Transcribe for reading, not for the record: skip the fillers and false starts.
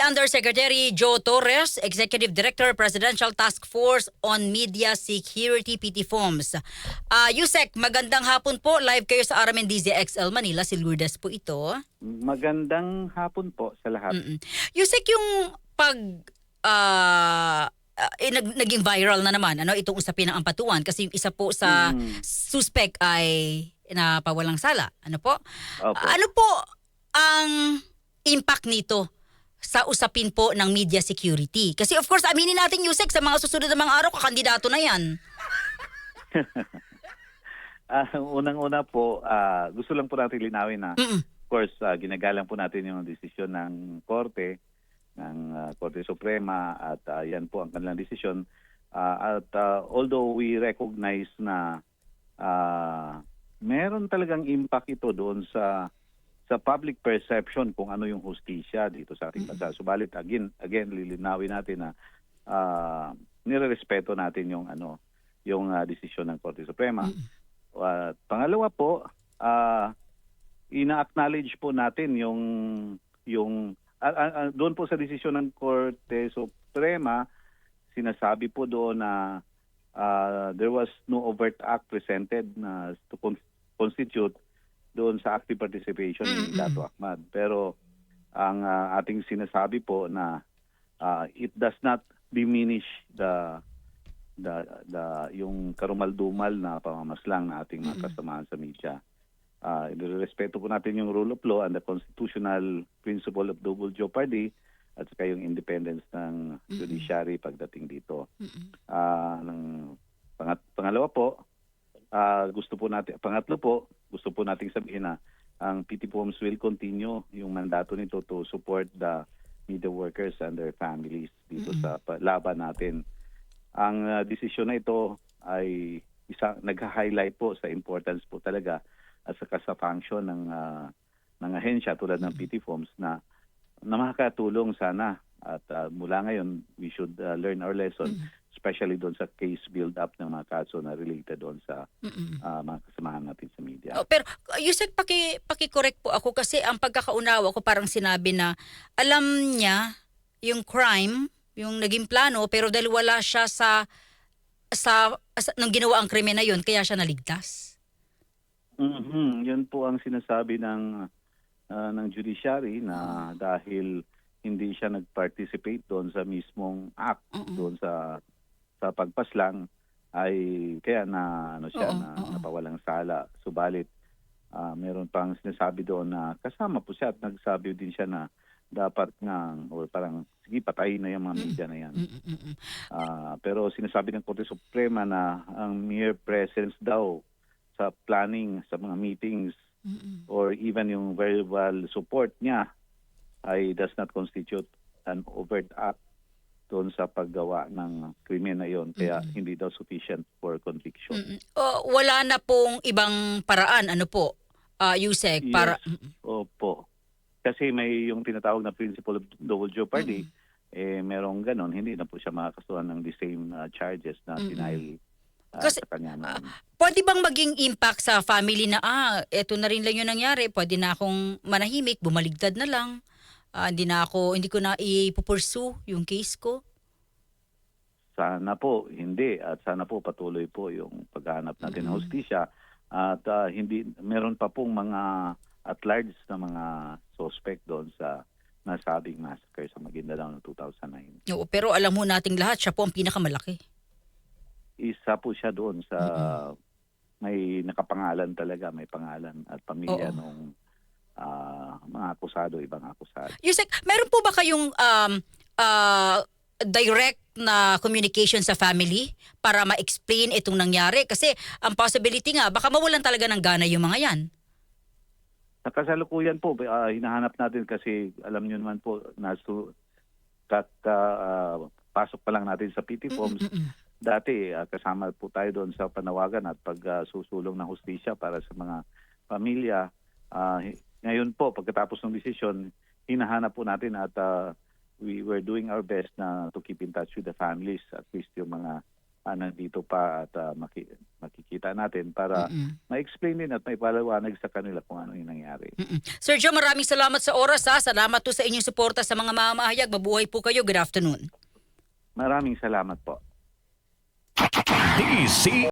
Undersecretary Joe Torres, Executive Director, Presidential Task Force on Media Security, PTFOMS. Yusek, magandang hapon po. Live kayo sa RMN DZXL Manila. Si Lourdes po ito. Magandang hapon po sa lahat. Yusek, yung naging viral na naman itong usapin ng Ampatuan kasi yung isa po sa suspect ay napawalang sala. Ano po? Opo. Ano po ang impact nito sa usapin po ng media security? Kasi of course, aminin natin, Yusek, sa mga susunod na mga araw, kakandidato na yan. Unang-una po, gusto lang po natin linawin na, of course, ginagalang po natin yung desisyon ng Korte, ng Korte Suprema, at yan po ang kanilang desisyon. Although we recognize na meron talagang impact ito doon sa public perception kung ano yung hustisya dito sa ating bansa. Subalit again lilinawin natin na nirerespeto natin yung desisyon ng Korte Suprema. Pangalawa po, ina-acknowledge po natin yung doon po sa desisyon ng Korte Suprema, sinasabi po doon na there was no overt act presented na to constitute doon sa active participation ni Dato Ahmad. Pero ang ating sinasabi po na it does not diminish yung karumal-dumal na pamamaslang na ating mga kasamahan sa media. Irerespeto po natin yung rule of law and the constitutional principle of double jeopardy at saka yung independence ng judiciary pagdating dito. Pangalawa po, pangatlo po, gusto po nating sabihin na ang PTFOMS will continue yung mandato nito to support the media workers and their families dito sa laban natin. Ang desisyon na ito ay nag-highlight po sa importance po talaga at saka sa function ng ahensya tulad ng PTFOMS na makakatulong sana at mula ngayon we should learn our lesson, especially doon sa case build-up ng mga kaso na related doon sa mga kasamahan natin sa media. Pero Yusek, paki-correct po ako kasi ang pagkakaunawa ko parang sinabi na alam niya yung crime, yung naging plano, pero dahil wala siya nung ginawa ang krimen na yun, kaya siya naligtas. Yan po ang sinasabi ng judiciary na dahil hindi siya nag-participate doon sa mismong act, doon sa pagpaslang, ay kaya napawalang sala. Subalit meron pang sinasabi doon na kasama po siya at nagsabi din siya na dapat parang sige, patayin na yung mga media na yan. Pero sinasabi ng Korte Suprema na ang mere presence daw sa planning, sa mga meetings, or even yung verbal support niya ay does not constitute an overt act doon sa paggawa ng krimen na yon, kaya hindi daw sufficient for conviction. Wala na pong ibang paraan, Yusek? Yes, opo. Kasi may yung tinatawag na principle of double jeopardy, merong ganon, hindi na po siya makakasuhan ng the same charges na denial kasi sa kanya noon. Pwede bang maging impact sa family na eto na rin lang yung nangyari, pwede na akong manahimik, bumaligtad na lang, hindi ko na ipupursue yung case ko? Sana po hindi, at sana po patuloy po yung paghahanap natin ng hustisya at meron pa pong mga at large na mga suspect doon sa nasabing massacre sa Maguindanao noong 2009. Oo, pero alam mo nating lahat, siya po ang pinakamalaki. Isa po siya doon sa may nakapangalan talaga, may pangalan at pamilya nung mga akusado, ibang akusado. Yusek, meron po ba kayong direct na communication sa family para ma-explain itong nangyari? Kasi ang possibility nga, baka mawalan talaga ng gana yung mga yan. Sa kasalukuyan po, hinahanap natin kasi alam nyo naman po, pasok pa lang natin sa PTFOMS. Dati, kasama po tayo doon sa panawagan at pagsusulong ng hustisya para sa mga pamilya. Ngayon po, pagkatapos ng desisyon, hinahanap po natin at we were doing our best na to keep in touch with the families, at least yung mga nandito pa at makikita natin para ma-explain din at may paliwanag sa kanila kung ano yung nangyari. Sir Joe, maraming salamat sa oras ha. Salamat po sa inyong suporta sa mga mamahayag. Mabuhay po kayo. Good afternoon. Maraming salamat po.